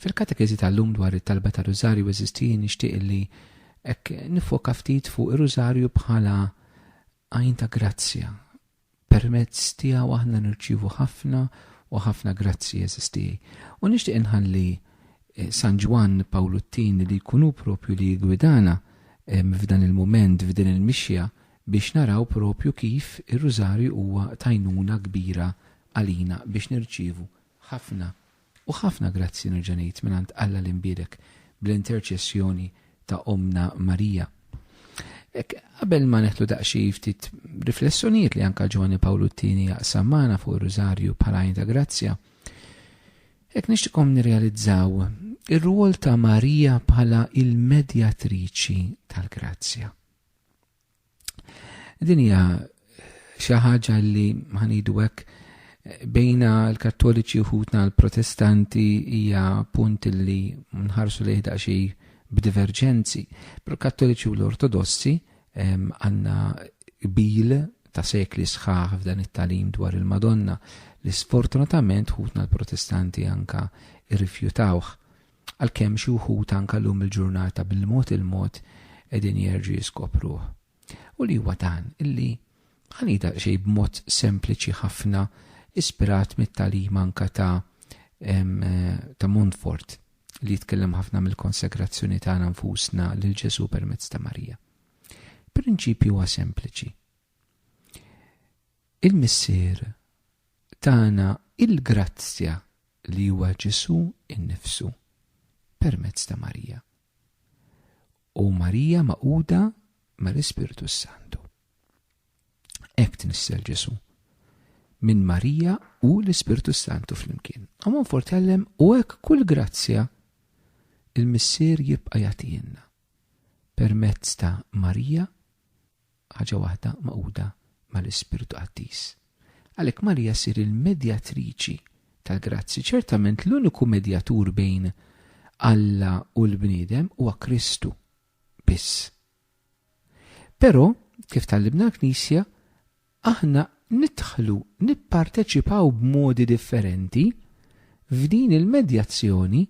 Fil-katekezi tal-lum dwar it-talba tar-Rużarju eżistiji nixtieq li hekk nifoka ftit fuq ir-Rużarju bħala għajn ta' grazzja. Permezz tiegħu aħna nirċievu ħafna u ħafna grazzi eżistiji. U nixtieq inħalli San Ġwan Pawluttin li jkunu propju li gwidana f'dan il-mument, f'din il-mixja biex naraw propju kif ir-Rużarju huwa tajnuna kbira għalina biex nirċievu ħafna u ħafna grazzi nerġa' ngħid mingħand Alla l-inbierek bl-interċessjoni ta' Omna Marija. Qabel ma neħlu daqsxejn ftit riflessjonijiet li anke Ġwani Pawluttini jaqsam magħna fuq ir-Rużarju bħala għajn ta' grazzja, hekk nixtieqhom nirrealizzaw ir-rwol ta' Marija bħala il-medjatriċi tal-grazzja. Din hija xi ħaġa li ħanidu hekk bejna l-Kattoliċi u ħutna l-Protestanti hija punt li nħarsu lejh daqsxejn b'diverġenzi. Però l-Kattoliċi u l-Ortodossi għandna qbil ta' sekli sħaħ f'dan it-tagħlim dwar il-Madonna li sfortunatament ħutna l-Protestanti anka irrifjutawh għalkemm xi wħud anke llum il-ġurnata bil-mod qegħdin jerġgħu jiskopruh. U li huwa dan illi ħanida xejn b'mod sempliċi ħafna ispirat mit-tagħlim anke ta' Montfort li jitkellem ħafna mill-konsegrazzjoni tagħna nfusna lil Ġesu permezz ta' Marija. Prinċipju huwa sempliċi. Il-missier tagħna il-grazzja li huwa Ġesu innifsu permezz ta' Marija. U Marija maquda mal-Ispiritu Santu. Hekk tnissel Ġesu. Minn Marija u l-Ispiritu Santu flimkien. Montfort jgħallem u hekk kull grazzja il-missier jibqa' jagħtina permezz ta' Marija ħaġa waħda maquda mal-Ispiritu Qaddiż. Għalhekk Marija ssir il-medjatriċi tal-grazzi, ċertament l-uniku medjatur bejn Alla u l-bniedem huwa Kristu biss. Però kif tallibna l-Knisja aħna nidħlu nipparteċipaw b'modi differenti f'din il-medjazzjoni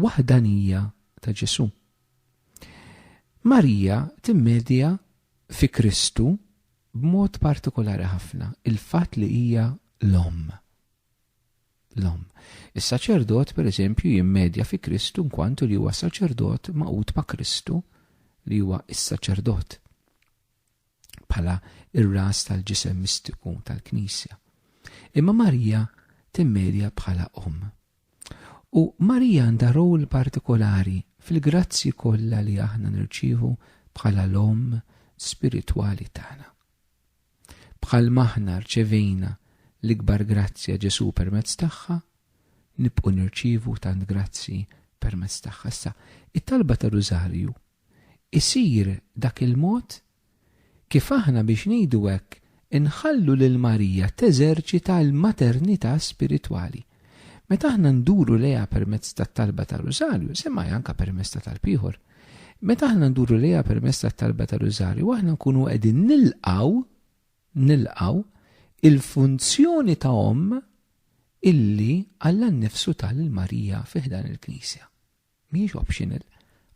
waħdanija ta' Ġesu. Marija timmedja fi Kristu b'mod partikolari ħafna, il-fatt li hija l-Omm. Is-saċerdot pereżempju jimmedja fi Kristu nkwantu li huwa saċerdot maqut ma' Kristu li huwa is-saċerdot bħala ir-ras tal-ġisem mistiku tal-Knisja. Imma Marija timmedja bħala Omm. U Marija għandha rol partikolari fil-grazzi kollha li aħna nirċievu bħala l-Omm spiritwali tagħna. Bħal maħna rċevejna l-ikbar grazzja Ġesu permezz tagħha, nibqgħu nirċievu tant grazzi permezz tagħha. Issa, it-talba ta' Rużarju isir dak il-mod kif aħna biex ngħidu hekk inħallu lil Marija teżerċita l-maternità spiritwali. Meta aħna nduru lejha permezz tat-talba ta' Rużarju, semmaj anke permezz ta' talb ieħor. Meta aħna nduru lejha permezz tat-talba ta' Rużarju, aħna nkunu qegħdin nilqgħu il-funzjoni ta' Omm illi Alla nnifsu tal-Marija fih dan il-Knisja. Mhijiex optional,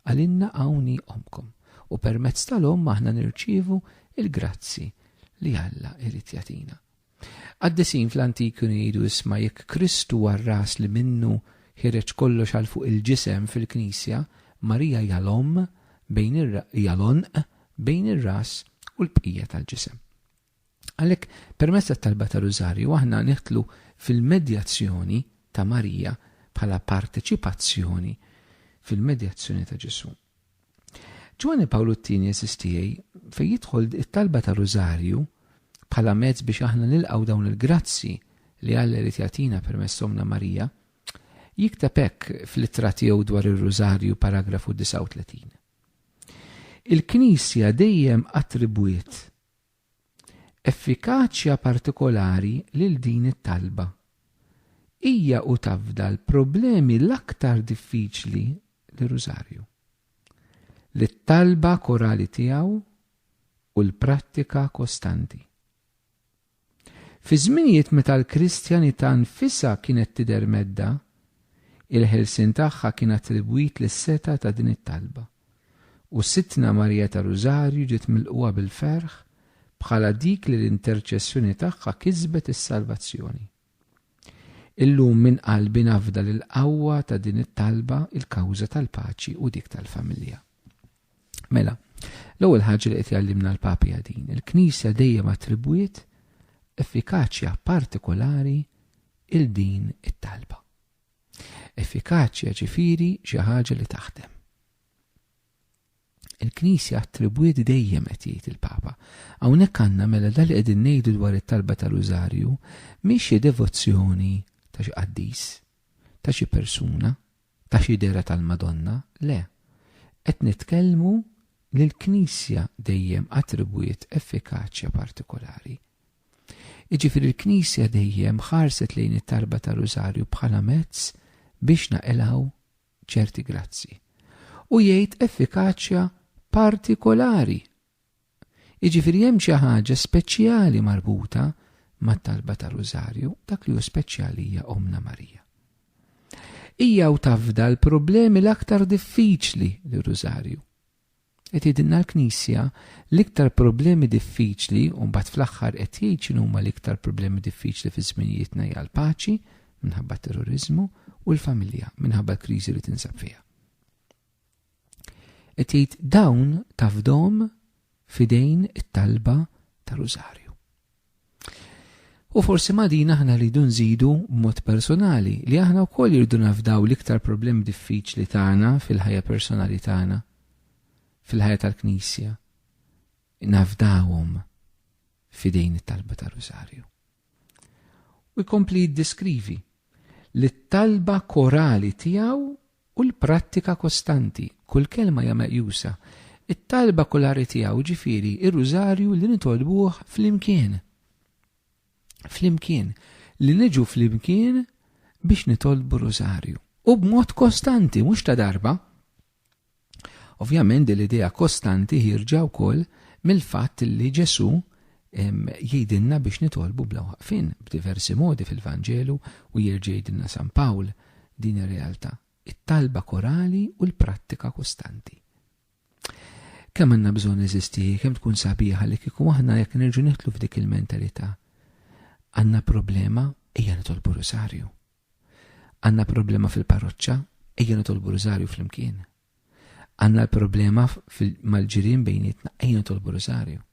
għalinna hawnhi Ommkom. U permezz tal-Omm aħna nirċievu il-grazzi li Alla irid jagħtina. Għaddesin fl-Antiku ngħidu isma' jekk Kristu għar-ras li minnu ħireġ kollox għal fuq il-ġisem fil-Knisja, Marija hija l-Omm bejn ir-ras u l-bqija tal-ġisem. Għalhekk permezz tat-talba ta' Rużarju aħna neħtlu fil-medjazzjoni ta' Marija bħala parteċipazzjoni fil-medjazzjoni ta' Ġesu. Ġwani Pawluttini eżistijej fejn jidħol it-talba ta' Rużarju bħala mezz biex aħna nilqgħu dawn il-grazzi li Alla irid jagħtina permezz Omna Marija, jikteb hekk fl-ittra tiegħu dwar ir-Rużarju paragrafu 39. Il-Knisja dejjem attribwiet effikaċja partikolari lil din it-talba. Hija u tafda l-problemi l-aktar diffiċli lir-Rużarju. Lit-talba korali tiegħu u l-prattika kostanti. Fi żminijiet meta l-Kristjanità nfisha kienet tidher medda, Il-ħelsin tagħha kien attribwit lis-seta ta' din it-talba. U Sittna Marija ta' Rużarju ġiet milquha bil-ferħ bħala dik li l-interċessjoni tagħha kisbet is-salvazzjoni. Illum minn qalbi nafda l-qawwa ta' din it-talba il-kawża tal-paċi u dik tal-familja. Mela, l-ewwel ħaġa li qed jgħallimna l-Papi din, il-Knisja dejjem attribwiet effikaċja partikolari il din it-talba. Effikaċja ġifieri xi ħaġa li taħdem. Il-Knisja attribwiet dejjem qed jgħid il-Papa. Hawnhekk għandna mela dal qegħdin ngħidu dwar it-talba tal-Rużarju mhix xi devozzjoni ta' xi qaddis, ta' xi persuna, ta' xi dera tal-Madonna, le. Qed nitkellmu li l-Knisja dejjem attribwiet effikaċja partikolari. Jiġifieri l-Knisja dejjem ħarset lejn it-talba tal-Rużarju bħala mezz biex naqilgħu ċerti grazzi. U jgħid effikaċja partikolari. Jiġifieri hemm xi ħaġa speċjali marbuta mat-talba tal-Rużarju, dak li hu speċjali hija Omna Marija. Hija u tafda l-problemi l-aktar diffiċli lir-Rużarju. Qed jgħidilna l-Knisja l-iktar problemi diffiċli u mbagħad fl-aħħar qed jgħid x'inhuma l-iktar problemi diffiċli fi żminijietna hija l-paċi minħabba terrorizmu u l-familja minħabba l-kriżi li tinsab fiha. Qed jgħid dawn tafdhom fidejn it-talba tar-Rużarju. U forsi ma' din aħna rridu nżidu b'mod personali li aħna wkoll irridu nafdaw l-iktar problemi diffiċli tagħna fil-ħajja personali tagħna, fil-ħajja tal-Knisja, nafdawhom fidejn it-talba tar-Rużarju. U jkompli jiddeskrivi li t-talba korali tiegħu u l-prattika kostanti, kull kelma hija meqjusa, it-talba korali tiegħu ġifieri ir-Rużarju li nitolbuh flimkien. Flimkien, li niġu flimkien biex nitolbu Rużarju. U b'mod kostanti, mhux ta' darba. Ovvjament l-idea kostanti ħirġa wkoll mill-fatt li Ġesu jgħidilna biex nitolbu bla waqfin b'diversi modi fil-Vanġelu u jerġa' jgħidilna San Pawl din ir-realtà, it-talba korali u l-prattika kostanti. Kemm għandna bżonn eżisti, kemm tkun sabiħa li kieku aħna jekk nerġu nitlu f'dik il-mentalità. Għandna problema, ejja nitolbu Rużarju. Għandna problema fil-parroċċa, ejja nitolbu Rużarju flimkien. Għandna l-problema mal-ġirien bejnietna, ejja nitolbu Rużarju.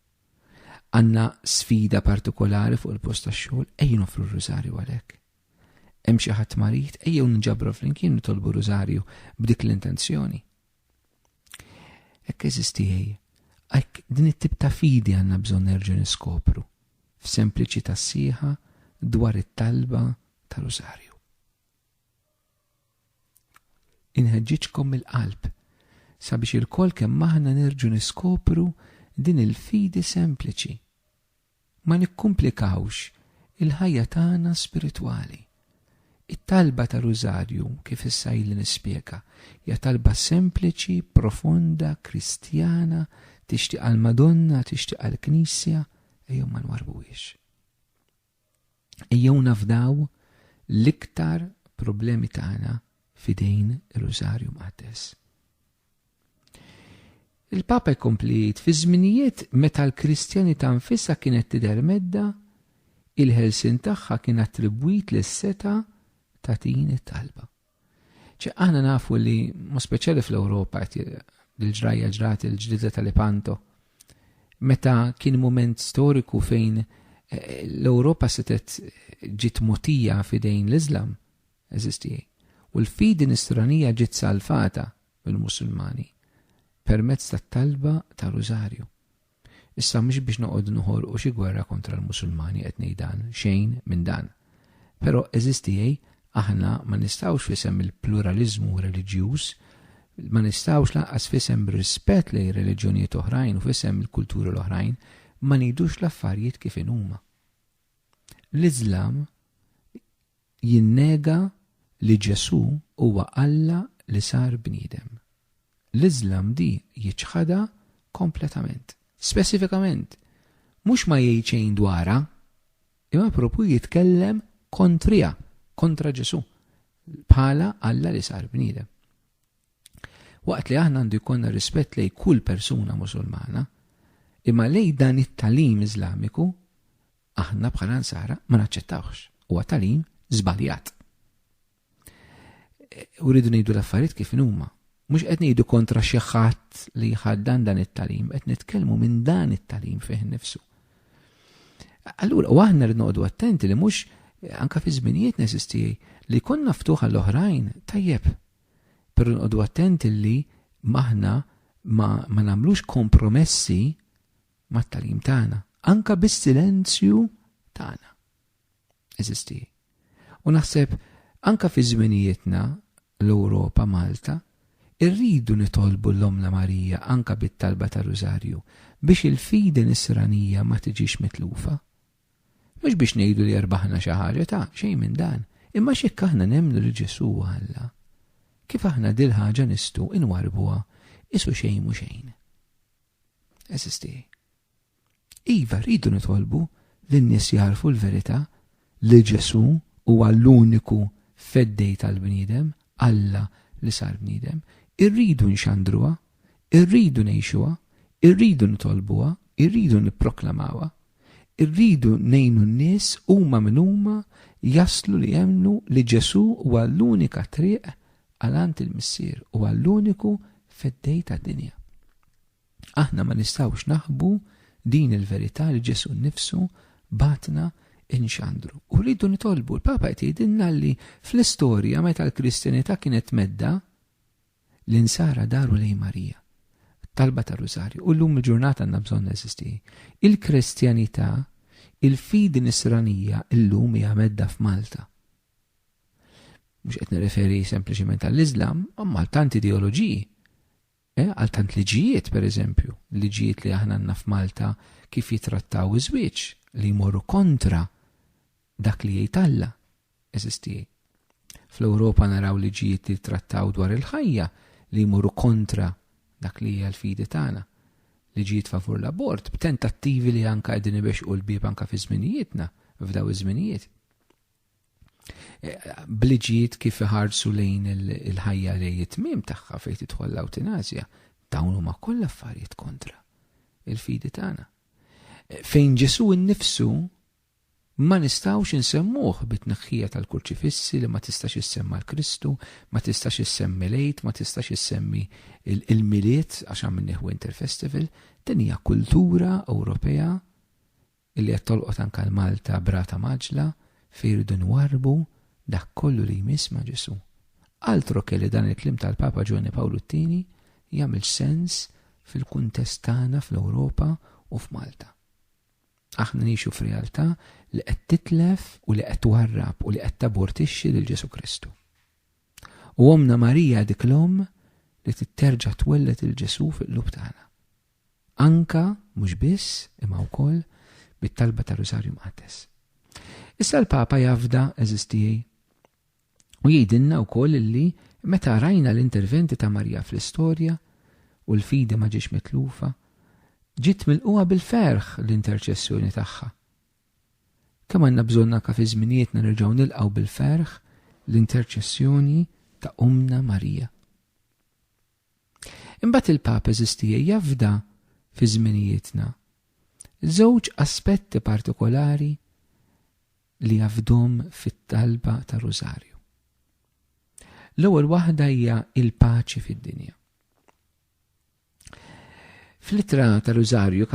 Għandna sfida partikolari fuq il-post tax-xogħol, ejja nofru Rużarju għalhekk. Hemm xi ħadd marit, ejja nġabru flimkien nitolbu Rużarju b'dik l-intenzjoni. Hekk eżisti hekk din it-tip ta' fidi għandna bżonn nerġgħu niskopru f'sempliċità sieħa dwar it-talba ta' Rużarju. Inħeġġiġkom mill-qalb sabiex il-kol kemm aħna nerġgħu niskopru din il-fidi sempliċi. Ma nikkumplikawx il-ħajja tagħna spiritwali. It-talba ta' Rużarju kif issa li nispjega hija talba sempliċi, profonda, kristjana, tixtieq għall-Madonna, tixtieq għall-Knisja, ejjew ma nwarbuhiex. Ejjew nafdaw l-iktar problemi tagħna fidejn ir-Rużarju Mqaddes. Il-Papa jkompli fi żminijiet meta l-Kristjanità nfisha kienet tidher medda, il-ħelsien tagħha kien attribwit lis-seta ta' din it-talba. Aħna nafu li mhu speċjali fl-Ewropa il-ġrajja ġrat il-ġdida tal-Lepanto, meta kien mument storiku fejn l-Ewropa setet ġiet motija fidejn l-Iżlam eżisti. U l-fidi nisranija ġiet salfata mill-Musulmani permezz tat-talba ta' Rużarju. Issa mhux biex noqogħdu noħolqu xi gwerra kontra l-Musulmani qed ngħid dan, xejn minn dan. Però eżisti aħna ma nistgħux fisem il-pluralizmu reliġjuż, ma nistgħux lanqas fisem rispett lejn reliġjonijiet oħrajn u fisem il-kulturi l-oħrajn ma ngħidux l-affarijiet kif huma. L-Iżlam jinnega li Ġesu huwa Alla li sar bniedem. L-Iżlam di jiġħada kompletament, speċifikament. Mhux ma jgħid xejn dwarha, imma propju jitkellem kontrija, kontra Ġesu. bħala Alla li sar bniedem. Waqt li aħna għandu jkollna rispett lejn kull persuna musulmana, imma lejn dan it-talim Iżlamiku aħna bħala Nsara ma naċċettawx. Huwa talim żbaljat. U rridu ngħidu l-affarijiet kif huma. Mhux qed ngħidu kontra xi ħadd li ħaddan dan it-talim, qed nitkellmu minn dan it-talim fih innifsu. Allura u aħna rrid noqogħdu attenti li mhux anke fi żminijiet nesistijaj li konna ftuħa l-oħrajn tajjeb. Però noqogħdu attenti li maħna ma nagħmlux kompromessi mat-talim tagħna, anke bis-silenzju tagħna. Eżistijaj. U naħseb anke fi żminijietna l-Ewropa, Malta, irridu nitolbu l-Omna Marija anke bit-talba ta' Rużarju biex il-fidi nisranija ma tiġix mitlufa. Mhux biex ngħidu li rbaħna xi ħaġa ta' xejn minn dan, imma x'hekk aħna nemmnu li Ġesu Alla. Kif aħna dil ħaġa nistu inwarbuha isu xejn mhu xejn. Eżistijaj. Iva rridu nitolbu lin-nies jarfu l-verità li Ġesu huwa l-uniku feddej tal-bniedem, Alla li sar bniedem, irridu nxandruha, irridu ngħixuha, irridu nitolbuha, irridu nipproklamawha, irridu ngħinu n-nies huma minn huma jaslu li jemnu li Ġesu huwa l-unika triq għalant il-missier huwa l-uniku feddej tad-dinja. Aħna ma nistgħux naħbu din il-verità li Ġesu nnifsu batna inxandru. U rridu nitolbu l-Papa qed jgħidilna li fl-istorja meta l-Kristjanità kienet medda l-insara daru lejn Marija, talba ta' Rużarju, u llum il-ġurnata għandna bżonn eżisti. Il-Kristjanità, il-fidi nisranija llum hija medda f'Malta. Mhux qed nirreferi sempliċement għall-Iżlam, imma għal tant ideoloġiji. Għal tant liġijiet, pereżempju, liġijiet li aħna għandna f'Malta kif jitrattaw iż-żwieġ li jmorru kontra dak li jgħid Alla. Eżistijaj. Fl-Ewropa naraw liġijiet li trattaw dwar il-ħajja li jmorru kontra dak li hija l-fidi tagħna. Liġijiet favur l-abort, b'tentattivi li anke qegħdin ibexqu l-bieb anke fi żminijietna, f'daw iż-żminijiet. Bliġijiet kif iħarsu lejn il-ħajja li jitmiem tagħha fejn tidħol l-awtinazja, dawn huma kollha affarijiet kontra il-fidi tagħna. Fejn Ġesu nnifsu ma nistgħux insemmuh bit-tneħħija tal-kurċifissi li ma tistax issemma l-Kristu, ma tistax issemmi l-Eid, ma tistax issemmi il-miliet għax għamilnieh Winter Festival, din hija kultura Ewropea li qed tolqot anke l-Malta brata maġla fejn irridu nwarbu dak kollu li jmiss ma' Ġesu. Altro kelli dan il-klim tal-Papa Giovanni Paolo II jagħmel sens fil-kuntest tagħna fl-Ewropa u f'Malta. Aħna nixu f'realtà li qed titlef u li qed twarrab u li qed tabortixxi lil Ġesu Kristu. U Omna Marija dik l-om li titterġa' twellet il-Ġesu fil-qlub tagħna. Anka mhux biss imma wkoll bit-talba ta' Rużarju Mqaddes. Issa l-Papa jafda eżistijaj u jgħidilna wkoll li meta rajna l-interventi ta' Marija fl-istorja u l-fidi ma ġiex mitlufa, ġiet milquha bil-ferħ l-interċessjoni tagħha. Kemm għandna bżonn anke fi żminijietna nerġgħu nilqgħu bil-ferħ l-interċessjoni ta' Omna Marija. Imbagħad il-Papa eżistija jafda fi żminijietna żewġ aspetti partikolari li jafdhom fit-talba ta' Rużarju. L-ewwel waħda hija il-paċi fid-dinja. Fl-ittra ta' Rużarju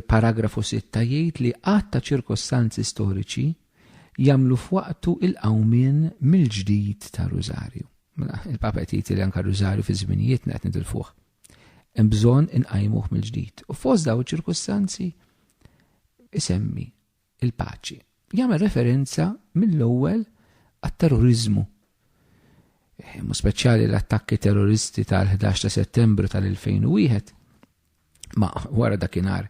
paragrafu 6 jgħid li qatt ta' ċirkostanzi storiċi jagħmlu f'waqtu il-qawmien mill-ġdid ta' Rużarju. Il-Papa qed jgħid li anke Rużarju fi żminijietna qed nidilfuh. Hemm bżonn inqajmuh mill-ġdid. U fost dawn iċ-ċirkostanzi isemmi il-paċi. Jagħmel referenza mill-ewwel għat-terrorizmu. Mu speċjali l-attakki terroristi tal-11 ta' Settembru tal-2001, ma wara dakinhar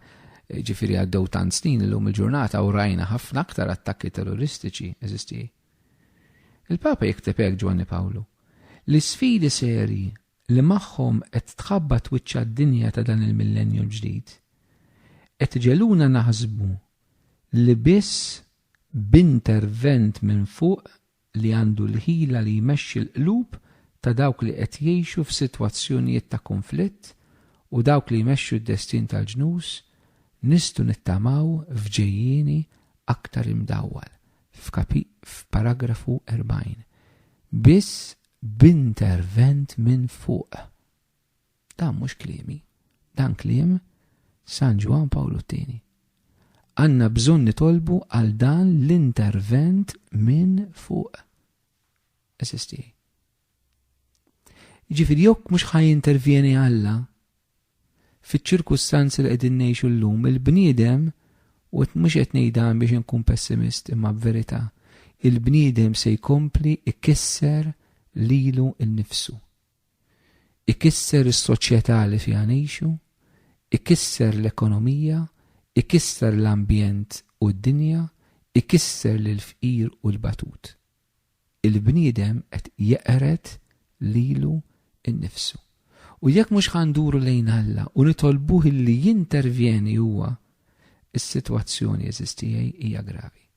ġifieri għaddew tant snin illum il-ġurnata u rajna ħafna aktar attakki terroristiċi eżisti. Il-Papa jikteb hekk Giovanni Paolo. L-isfidi seri li magħhom qed tħabbat wiċċ d-dinja ta' dan il-millenju ġdid qed iġeluna naħsbu li biss b'intervent minn fuq li għandu l-ħila li jmexxi l-qlub ta' dawk li qed jgħixu f'sitwazzjonijiet ta' konflitt u dawk li jmexxu d-destin tal-ġnus nistgħu nittamaw f'ġejjieni aktar imdawwal f'paragrafu 40. Biss b'intervent minn fuq. Dan mhux kliemi, dan kliem San Ġwan Pawlu II. Għandna bżonn nitolbu għal dan l-intervent minn fuq. Eżisti. Ġifieri jekk mhux ħajintervjeni Alla fiċ-ċirkustanzi li qegħdin ngħixu llum il-bniedem u mhux qed ngħidan biex inkun pessimist imma b'verità il-bniedem se jkompli ikisser lilu nnifsu. Ikisser is-soċjetà li fiha ngħixu, ikisser l-ekonomija, ikisser l-ambjent u d-dinja, ikisser l-fqir u l-batut. Il-bniedem qed jeqret lilu nnifsu. U jekk mhux ħanduru lejn Alla u nitolbuh li jintervjeni huwa, is-sitwazzjoni eżistijaj hija gravi.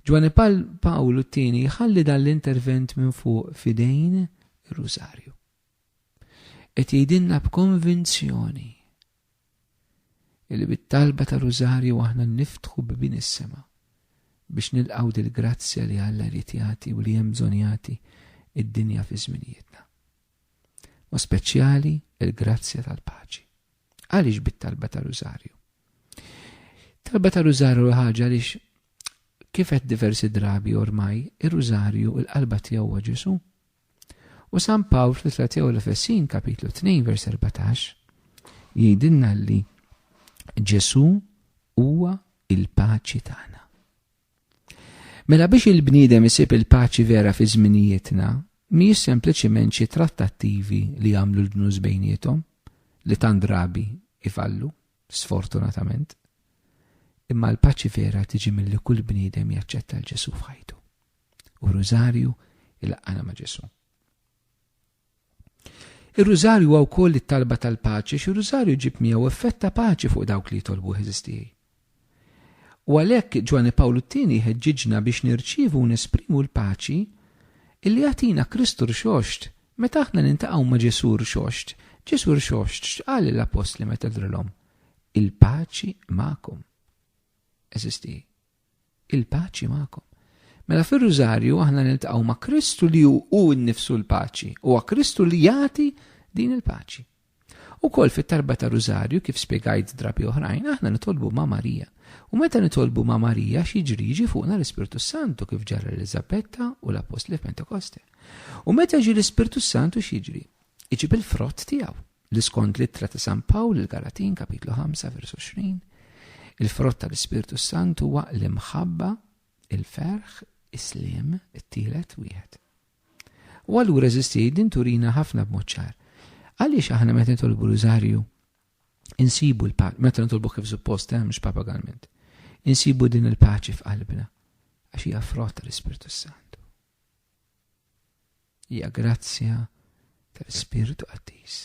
Ġwani Pawlu II ħalli dan l-intervent minn fuq fidejn ir-Rużarju. Qed jgħidilna b'konvinzjoni li bit-talba ta' Rużarju aħna niftħu bibien is-sema biex nilqgħu dil-grazzja li Alla jrid jagħti u li hemm bżonn jagħti id-dinja fi żminijietna. U speċjali il-grazzja tal-paċi. Għaliex bit-talba ta' Rużarju? Talba ta' Rużarju ħaġa għaliex kif qed diversi drabi ormai ir-Rużarju il-qalba tiegħu huwa Ġesu. U San Pawl fl-ittra tiegħu l-Efesin kapitlu 2 vers 14 jgħidilna li Ġesu huwa il-paċi tagħna. Mela biex il-bniedem isib il-paċi vera fi żminijietna mhijiex sempliċiment xi trattattivi li jagħmlu l-ġnus bejniethom li tant drabi ifallu, sfortunatament. Imma l-paċi vera tiġi milli kull bniedem jaċċetta l-Ġesu f'ħajtu. U Rużarju il-laqana ma' Ġesu. Ir-Rużarju huwa wkoll it-talba tal-paċi xi Rużarju ġib miegħu effett ta' paċi fuq dawk li jitolbu eżistijaj. U għalhekk Ġwani Pawlu II ħeġġiġna biex nirċievu u nesprimu l-paċi illi jagħtina Kristu rxoxt meta aħna nintaqgħu ma' Ġesu rxoxt. Ġesu rxoxt x'qal l-apostli meta drilhom? Il-paċi magħkom. Eżisti. Il-paċi magħkom. Mela fir-Rużarju aħna niltaqgħu ma' Kristu li hu nnifsu l-paċi u Kristu li jagħti din il-paċi. Ukoll fit-talba ta' Rużarju kif spjegajt drabi oħrajn aħna nitolbu ma' Marija. U meta nitolbu ma' Marija jiġi fuqna l-Ispirtu Santu kif ġara Elisabetta u l-Apostli f'Pentekoste. U meta jiġi l-Ispirtu Santu x'jiġri? Iġib il-frott tiegħu. L-iskont littra ta' San Pawl il-Galatin kapitlu 5 vers 20. Il-frott tal-Ispirtu Santu huwa l-imħabba, il-ferħ, is-sliem, it-tielet wieħed. U allura eżisti din turina ħafna b'mod ċar. Għaliex aħna meta nitolbu Rużarju insibu l-paċi, meta nitolbu kif suppost mhux papagalment. Insibu din il-paċi f'qalbna għax hija frott tal-Ispirtu Santu. Hija grazzja tal-Ispirtu Qaddiż.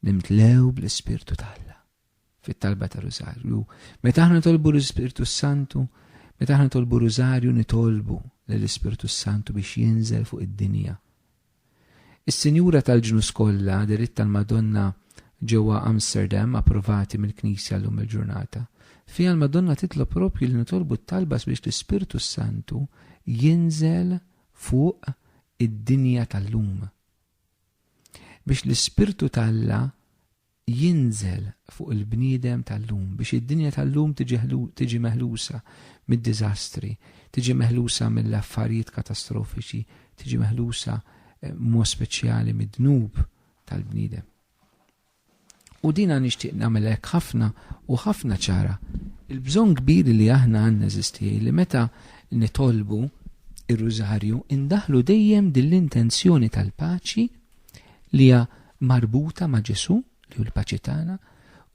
Nimtlew bl-Ispirtu tal-Alla fit-talba ta' Rużarju. Meta aħna nitolbu l-Ispirtu Santu, meta aħna nitolbu Rużarju nitolbu lill-Ispirtu Santu biex jinżel fuq id-dinja. Is-Sinjura tal-Ġnus kollha diritt tal-Madonna ġewwa Amsterdam approvati mill-Knisja llum il-ġurnata. Fiha l-Madonna titlob propju li nitolbu t-talba biex l-Ispirtu Santu jinżel fuq id-dinja tal-lum. Biex l-Ispirtu tal-Alla jinżel fuq il-bniedem tal-lum, biex id-dinja tal-lum tiġi meħlusa mid-diżastri, tiġi meħlusa mill-affarijiet katastrofiċi, tiġi meħlusa mod speċjali mid-dnub tal-bniedem. U dina nixtieq nagħmel hekk ħafna u ħafna ċara. Il-bżonn kbir li aħna għandna eżistijaj li meta nitolbu ir-Rużarju indaħlu dejjem din l-intenzjoni tal-paċi li hija marbuta ma' Ġesu li hu l-paċi tagħna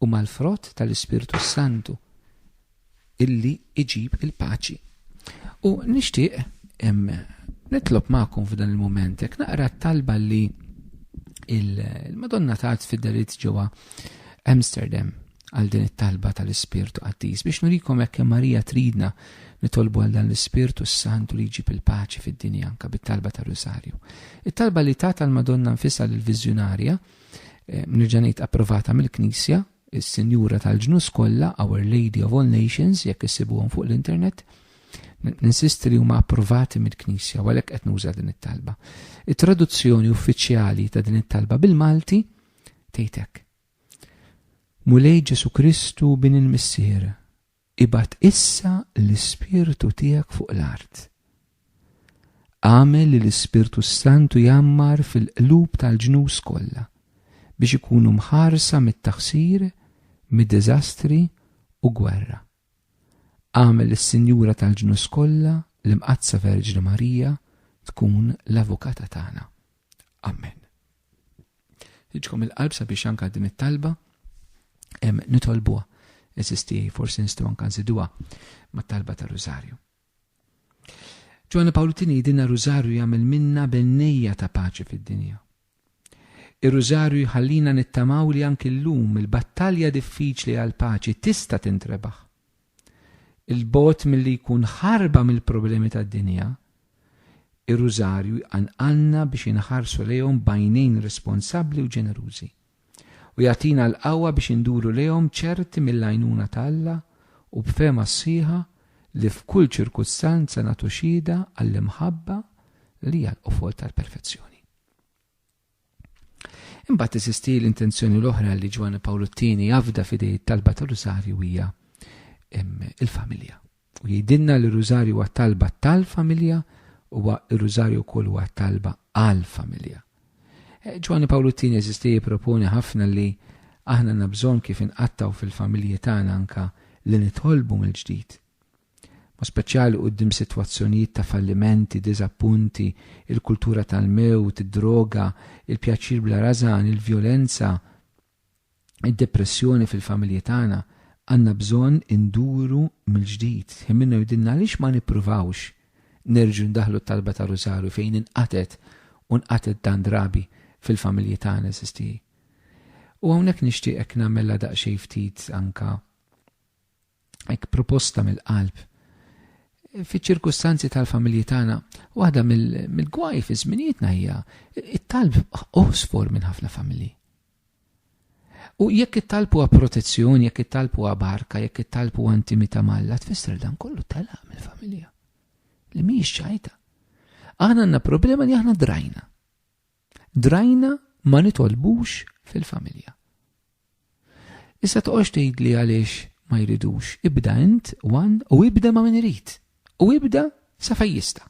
u mal-frott tal-Ispirtu Santu illi iġib il-paċi. U nixtieq nitlob magħkom f'dan il-mument jekk naqra t-talba li il-Madonna tat fid-darit ġewwa Amsterdam għal din it-talba tal-Ispirtu Qaddis biex nurikom hekk Marija tridna nitolbu għal dan l-Ispirtu Santu li jġib il-paċi fid-dinja anke bit-talba tar-Rożarju. It-talba li tagħta l-Madonna nfisha lill-Viżjonarja nerġa' ngħid approvata mill-Knisja, is-Sinjura tal-Ġnus kollha, Our Lady of All Nations, jekk issibuhom fuq l-internet. Ninsisti li huma approvati mill-Knisja u għalhekk qed nuża din it-talba. It-traduzzjoni uffiċjali ta' din it-talba bil-Malti tgħid hekk: Mulej Ġesu Kristu bin il-Missier, ibad issa l-Ispirtu tiegħek fuq l-art. Għamel li l-Ispirtu Santu jammar fil-qlub tal-ġnus kollha biex ikunu mħarsa mit-taħsir, mid-diżastri u gwerra. Għamel is-Sinjura tal-ġnus kollha l-Imqazza Verġni Marija tkun l-avukata tagħna. Amen. Iġkom il-qalb sabiex anke din it-talba nitolbuha. Eżisti forsi nistgħu anke nżiduha mat-talba tar-Rożarju. Ġwanna Pawlu Tieni jgħidilna Rożarju jagħmel minna bennejja ta' paċi fid-dinja. Ir-Rożarju jħallina nittamaw li anke llum il-battalja diffiċli għal paċi tista' tintrebaħ. Il-bot milli jkun ħarba mill-problemi tad-dinja, ir-Rożarju għanqalna biex inħarsu lejhom b'għajnejn responsabbli u ġenerużi u jagħtina l-qawwa biex induru lejhom ċerti mill-għajnuna ta' Alla u b'fehma sħiħa li f'kull ċirkustanza nagħtu xhieda għall-imħabba li hija l-qofol tal-perfezzjoni. Imbagħad teżisti l-intenzjoni l-oħra li Ġwanna Pawlu Tieni jafda f'idej it-talba tar-Rożarju hija il-familja. U jgħidilna li r-Rożarju huwa talba tal-familja u r-Rożarju wkoll huwa talba għall-familja. Ġwanna Pawlu Tieni eżisti jipproponi ħafna li aħna għandna bżonn kif inqattaw fil-familji tagħna anke li nitolbu mill-ġdid. Ma speċjali quddiem sitwazzjonijiet ta' fallimenti, diżappunti, il-kultura tal-mewt, id-droga, il-pjaċir bla rażan, il-vjolenza, id-depressjoni fil-familji tagħna, għandna bżonn induru mill-ġdid. Minnu jgħidilna għaliex ma nippruvawx nerġgħu ndaħlu t-talba ta' Rożarju fejn inqatet dan drabi fil-familji tagħna eżisti. U hawnhekk nixtieq nagħmilha daqsxejn ftit anke hekk proposta mill-qalb. Fiċ-ċirkustanzi tal-familji tagħna waħda mill-gwaj fi żminietna hija it-talb osfor minn ħafna familji. U jekk it-talb huwa protezzjoni, jekk it-talb huwa barka, jekk it-talb huwa intimità malla, tfisser dan kollu telaq mill-familja li mhijiex ċajta. Aħna għandna problema li aħna drajna ma nitolbux fil-familja. Issa toqgħodx tgħidli għaliex ma jridux. Ibda int u ibda ma min irid. U ibda sa fejn jista'.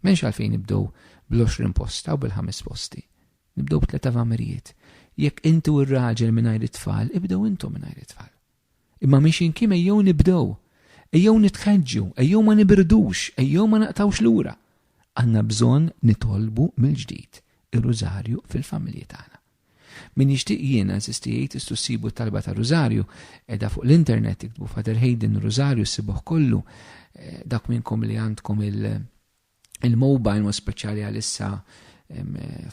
M'hemmx għalfejn nibdew bl-20 posta u bil-5 posti. Nibdew b'3 avamirijiet. Jekk intu r-raġel mingħajr it-tfal, ibdew intom mingħajr it-tfal. Imma mhix inkim ejjew nibdew. Ejjew nitħeġġu, ejjew ma nibirdux, ejjew ma naqtawx lura. Għandna bżonn nitolbu mill-ġdid ir-Rożarju fil-familji tagħna. Min jixtieq jiena eżistijejt istu ssibu talba ta' Rożarju qiegħda fuq l-internet iktbu Father Hayden Rożarju ssibuh kollu dak minnkom li għandkom il-mobile ma speċjali għalissa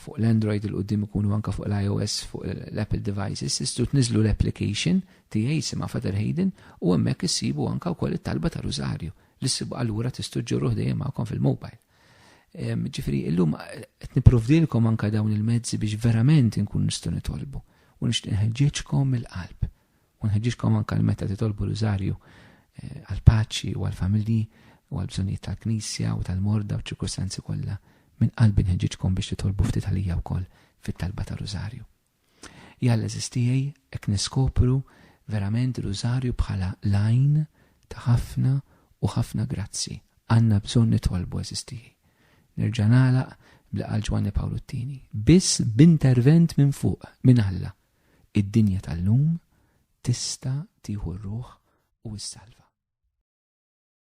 fuq l-Android il-qudiem ikunu anke fuq l-iOS fuq l-Apple devices istu tniżlu l-application tiegħi jisimha Father Hayden u hemmhekk issibu anke wkoll it-talba ta' Rożarju li ssibu allura tistgħu ġġorruh dejjem magħkom fil-mobile. Ġifieri illum qed nipprovdilkom anke dawn il-mezzi biex verament inkunu nistgħu nitolbu u nixtieq nħeġġeġkom mill-qalb u nħeġġeġkom anke meta titolbu Rożarju għall-paċi u għall-familji u għall-bżonnijiet tal-Knisja u tal-morda u ċirkostanzi kollha minn qalbi nħeġġeġkom biex titolbu ftit għalija wkoll fit-talba ta' Rożarju. Jalla eżistijej hekk niskopru verament Rożarju bħala lajn ta' ħafna u ħafna grazzi. Għandna bżonn nitolbu eżistijej. Nerġa' nagħlaq bl-qal Ġwanna Pawlu Tieni. Biss b'intervent minn fuq minn Alla id-dinja tal-lum tista' tieħu r-ruħ u s-salva.